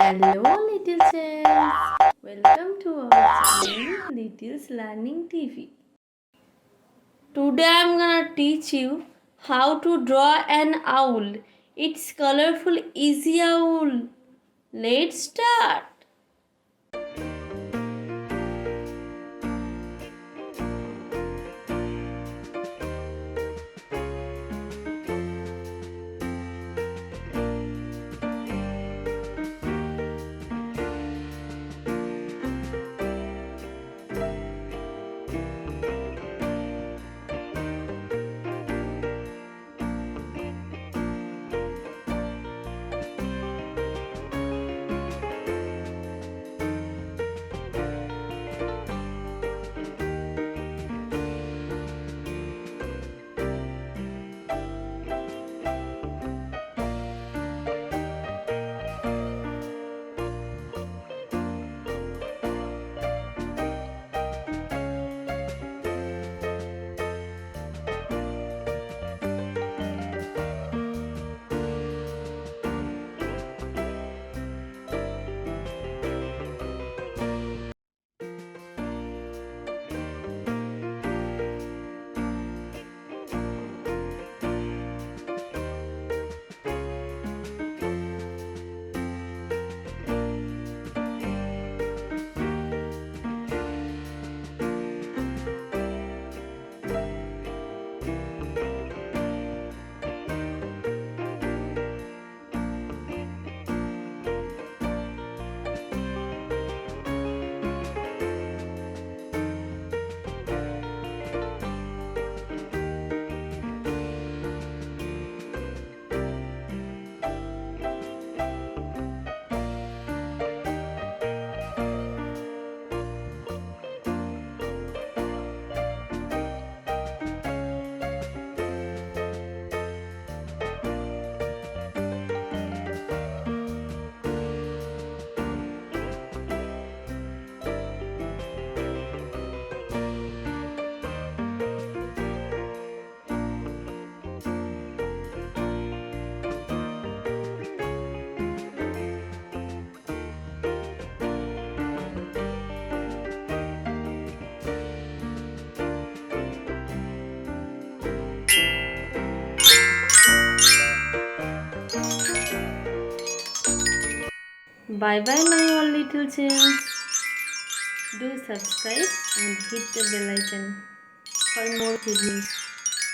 Hello little children, welcome to our channel Little's Learning TV. Today I am gonna teach you how to draw an owl. It's colorful easy owl. Let's start. Bye bye my all little children. Do subscribe and hit the bell icon for more videos.